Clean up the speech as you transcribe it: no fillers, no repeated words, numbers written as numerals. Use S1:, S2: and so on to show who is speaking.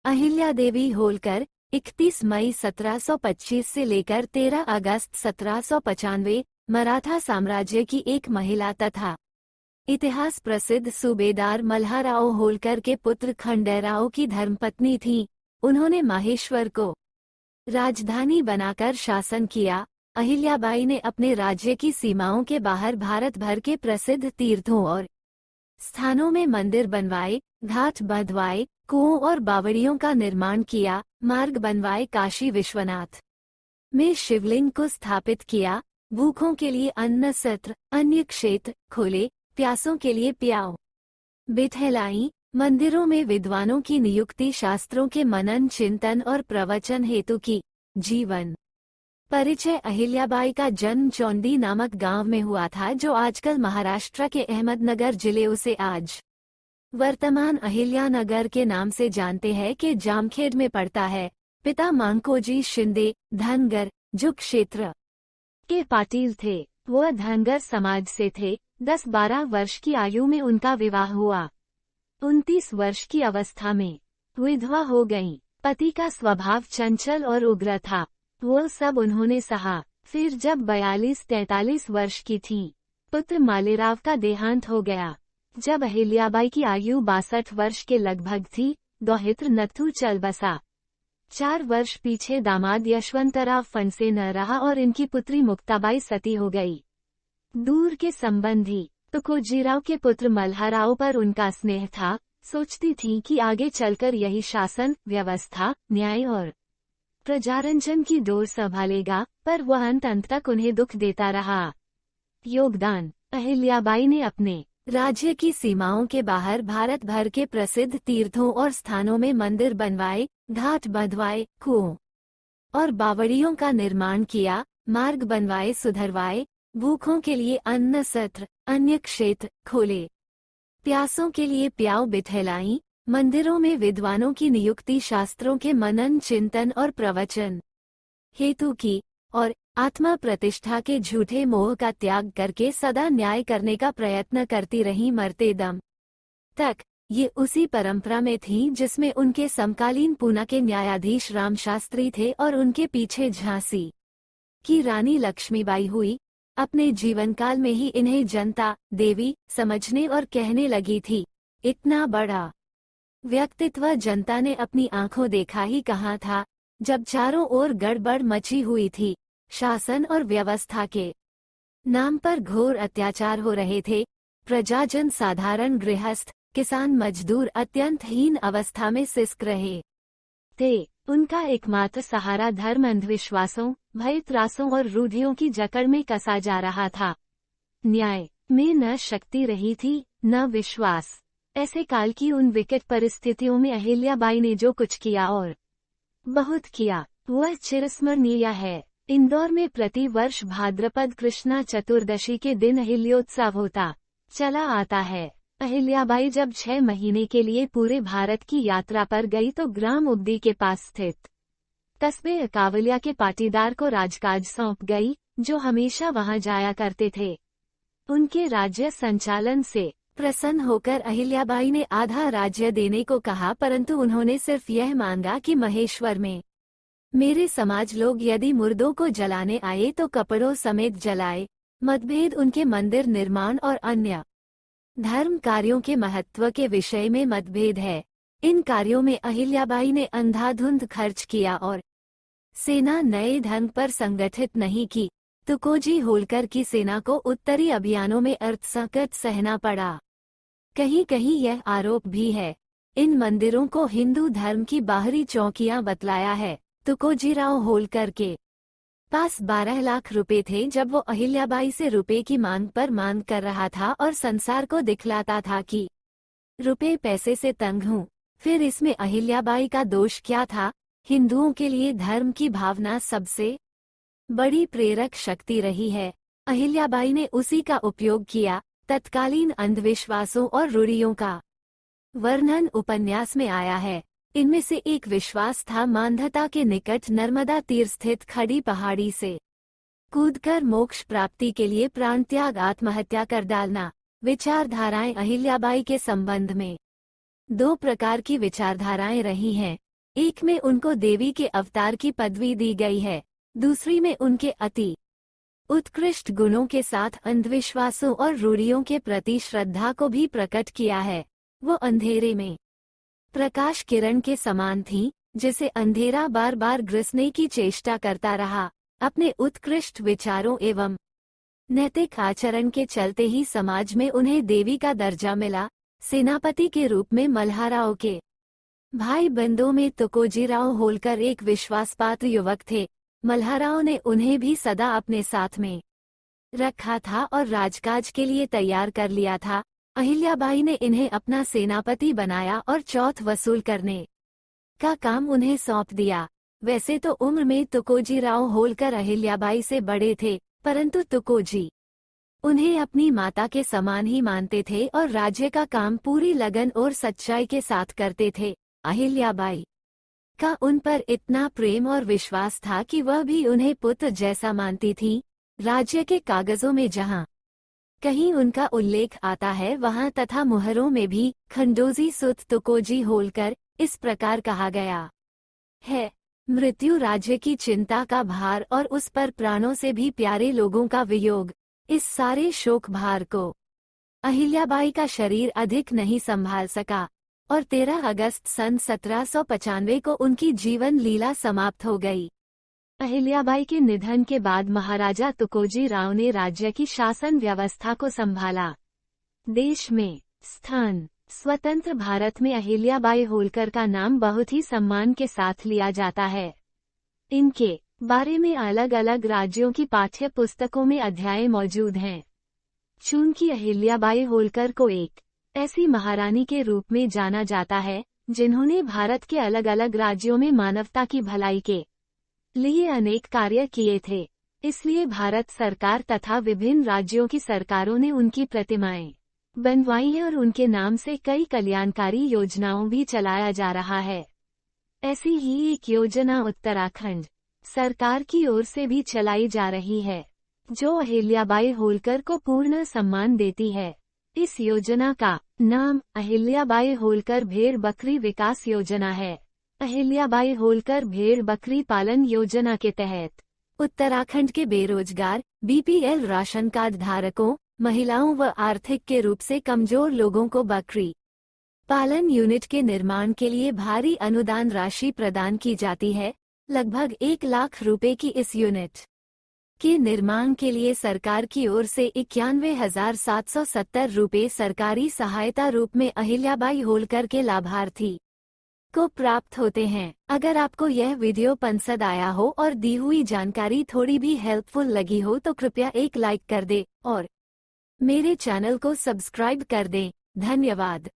S1: अहिल्या देवी होलकर 31 मई 1725 से लेकर 13 अगस्त 1795 मराठा साम्राज्य की एक महिला तथा इतिहास प्रसिद्ध सूबेदार मल्हाराव होलकर के पुत्र खंडेराव की धर्मपत्नी थीं। उन्होंने माहेश्वर को राजधानी बनाकर शासन किया। अहिल्याबाई ने अपने राज्य की सीमाओं के बाहर भारत भर के प्रसिद्ध तीर्थों और स्थानों में मंदिर बनवाए, घाट बंधवाए, कुओं और बावड़ियों का निर्माण किया, मार्ग बनवाए, काशी विश्वनाथ में शिवलिंग को स्थापित किया, भूखों के लिए अन्न सत्र, अन्य क्षेत्र खोले, प्यासों के लिए प्याव बिठलाई, मंदिरों में विद्वानों की नियुक्ति, शास्त्रों के मनन चिंतन और प्रवचन हेतु की। जीवन परिचय। अहिल्याबाई का जन्म चौंडी नामक गांव में हुआ था, जो आजकल महाराष्ट्र के अहमदनगर जिले उसे आज वर्तमान अहिल्यानगर के नाम से जानते हैं के जामखेड में पड़ता है। पिता मांकोजी शिंदे धनगर जो क्षेत्र के पाटील थे। वह धनगर समाज से थे। 10-12 वर्ष की आयु में उनका विवाह हुआ। 29 वर्ष की अवस्था में विधवा हो गईं। पति का स्वभाव चंचल और उग्र था। वो सब उन्होंने सहा। फिर जब 42-43 वर्ष की थीं, पुत्र मालेराव का देहांत हो गया। जब अहिल्याबाई की आयु 62 वर्ष के लगभग थी, दौहित्र नथु चल बसा। 4 वर्ष पीछे दामाद यशवंतराव फणसे न रहा और इनकी पुत्री मुक्ताबाई सती हो गई। दूर के संबंधी तुकोजीराव के पुत्र मल्हाराव पर उनका स्नेह था। सोचती थीं कि आगे चलकर यही शासन, व्यवस्था, न्याय और प्रजारंजन की डोर संभालेगा, पर वह अंत तक उन्हें दुख देता रहा। योगदान। अहिल्याबाई ने अपने राज्य की सीमाओं के बाहर भारत भर के प्रसिद्ध तीर्थों और स्थानों में मंदिर बनवाए, घाट बंधवाए, कुओं और बावड़ियों का निर्माण किया, मार्ग बनवाए, सुधरवाए, भूखों के लिए अन्न सत्र, अन्य क्षेत्र खोले, प्यासों के लिए प्याव बिठलाई, मंदिरों में विद्वानों की नियुक्ति, शास्त्रों के मनन चिंतन और प्रवचन हेतु की, और आत्मा प्रतिष्ठा के झूठे मोह का त्याग करके सदा न्याय करने का प्रयत्न करती रहीं मरते दम तक। ये उसी परंपरा में थी जिसमें उनके समकालीन पूना के न्यायाधीश रामशास्त्री थे और उनके पीछे झांसी की रानी लक्ष्मीबाई हुई। अपने जीवनकाल में ही इन्हें जनता देवी समझने और कहने लगी थी। इतना बड़ा व्यक्तित्व जनता ने अपनी आंखों देखा ही कहाँ था, जब चारों ओर गड़बड़ मची हुई थी। शासन और व्यवस्था के नाम पर घोर अत्याचार हो रहे थे। प्रजाजन, साधारण गृहस्थ, किसान, मजदूर अत्यंत हीन अवस्था में सिसक रहे थे। उनका एकमात्र सहारा धर्म, अंधविश्वासों, भय त्रासों और रूढ़ियों की जकड़ में कसा जा रहा था। न्याय में न शक्ति रही थी, न विश्वास। ऐसे काल की उन विकट परिस्थितियों में अहिल्याबाई ने जो कुछ किया और बहुत किया, वह चिरस्मरणीय है। इंदौर में प्रति वर्ष भाद्रपद कृष्णा चतुर्दशी के दिन अहिल्योत्सव होता चला आता है। अहिल्याबाई जब 6 महीने के लिए पूरे भारत की यात्रा पर गई तो ग्राम उब्दी के पास स्थित कस्बे अकावलिया के पाटीदार को राजकाज सौंप गई, जो हमेशा वहां जाया करते थे। उनके राज्य संचालन से प्रसन्न होकर अहिल्याबाई ने आधा राज्य देने को कहा, परंतु उन्होंने सिर्फ यह मांगा कि महेश्वर में मेरे समाज लोग यदि मुर्दों को जलाने आए तो कपड़ों समेत जलाए। मतभेद उनके मंदिर निर्माण और अन्य धर्म कार्यों के महत्व के विषय में मतभेद है। इन कार्यों में अहिल्याबाई ने अंधाधुंध खर्च किया और सेना नए ढंग पर संगठित नहीं की। तुकोजी होलकर की सेना को उत्तरी अभियानों में अर्थसंकट सहना पड़ा। कहीं कहीं यह आरोप भी है इन मंदिरों को हिंदू धर्म की बाहरी चौकियां बतलाया है। तुकोजीराव होलकर के पास 12 लाख रुपए थे जब वो अहिल्याबाई से रुपए की मांग पर मांग कर रहा था और संसार को दिखलाता था कि रुपए पैसे से तंग हूँ। फिर इसमें अहिल्याबाई का दोष क्या था? हिंदुओं के लिए धर्म की भावना सबसे बड़ी प्रेरक शक्ति रही है। अहिल्याबाई ने उसी का उपयोग किया। तत्कालीन अंधविश्वासों और रूढ़ियों का वर्णन उपन्यास में आया है। इनमें से एक विश्वास था मांधाता के निकट नर्मदा तीर स्थित खड़ी पहाड़ी से कूदकर मोक्ष प्राप्ति के लिए प्राणत्याग, आत्महत्या कर डालना। विचारधाराएं अहिल्याबाई के संबंध में 2 प्रकार की विचारधाराएं रही हैं। एक में उनको देवी के अवतार की पदवी दी गई है, दूसरी में उनके अति उत्कृष्ट गुणों के साथ अंधविश्वासों और रूढ़ियों के प्रति श्रद्धा को भी प्रकट किया है। वो अंधेरे में प्रकाश किरण के समान थी, जिसे अंधेरा बार बार ग्रसने की चेष्टा करता रहा। अपने उत्कृष्ट विचारों एवं नैतिक आचरण के चलते ही समाज में उन्हें देवी का दर्जा मिला। सेनापति के रूप में मल्हाराओं के भाई बंदों में तुकोजीराव होलकर एक विश्वासपात्र युवक थे। मल्हाराओं ने उन्हें भी सदा अपने साथ में रखा था और राजकाज के लिए तैयार कर लिया था। अहिल्याबाई ने इन्हें अपना सेनापति बनाया और चौथ वसूल करने का काम उन्हें सौंप दिया। वैसे तो उम्र में तुकोजीराव होलकर अहिल्याबाई से बड़े थे, परंतु तुकोजी उन्हें अपनी माता के समान ही मानते थे और राज्य का काम पूरी लगन और सच्चाई के साथ करते थे। अहिल्याबाई का उन पर इतना प्रेम और विश्वास था कि वह भी उन्हें पुत्र जैसा मानती थी। राज्य के कागजों में जहाँ कहीं उनका उल्लेख आता है, वहाँ तथा मुहरों में भी खंडोजी सुत तुकोजी होलकर इस प्रकार कहा गया है। मृत्यु राज्य की चिंता का भार और उस पर प्राणों से भी प्यारे लोगों का वियोग, इस सारे शोक भार को अहिल्याबाई का शरीर अधिक नहीं संभाल सका और 13 अगस्त सन 1795 को उनकी जीवन लीला समाप्त हो गई। अहिल्याबाई के निधन के बाद महाराजा तुकोजी राव ने राज्य की शासन व्यवस्था को संभाला। देश में स्थान स्वतंत्र भारत में अहिल्याबाई होलकर का नाम बहुत ही सम्मान के साथ लिया जाता है। इनके बारे में अलग अलग राज्यों की पाठ्य पुस्तकों में अध्याय मौजूद हैं। चूंकि अहिल्याबाई होलकर को एक ऐसी महारानी के रूप में जाना जाता है जिन्होंने भारत के अलग अलग राज्यों में मानवता की भलाई के लिए अनेक कार्य किए थे, इसलिए भारत सरकार तथा विभिन्न राज्यों की सरकारों ने उनकी प्रतिमाएं बनवाई हैं और उनके नाम से कई कल्याणकारी योजनाओं भी चलाया जा रहा है। ऐसी ही एक योजना उत्तराखंड सरकार की ओर से भी चलाई जा रही है, जो अहिल्याबाई होलकर को पूर्ण सम्मान देती है। इस योजना का नाम अहिल्याबाई होलकर भेड़ बकरी विकास योजना है। अहिल्याबाई होलकर भेड़ बकरी पालन योजना के तहत उत्तराखंड के बेरोजगार, बीपीएल राशन कार्ड धारकों, महिलाओं व आर्थिक के रूप से कमजोर लोगों को बकरी पालन यूनिट के निर्माण के लिए भारी अनुदान राशि प्रदान की जाती है। लगभग 1 लाख रुपए की इस यूनिट के निर्माण के लिए सरकार की ओर से 91,770 रुपए सरकारी सहायता रूप में अहिल्याबाई होलकर के लाभार्थी को प्राप्त होते हैं। अगर आपको यह वीडियो पसंद आया हो और दी हुई जानकारी थोड़ी भी हेल्पफुल लगी हो तो कृपया एक लाइक कर दें और मेरे चैनल को सब्सक्राइब कर दें। धन्यवाद।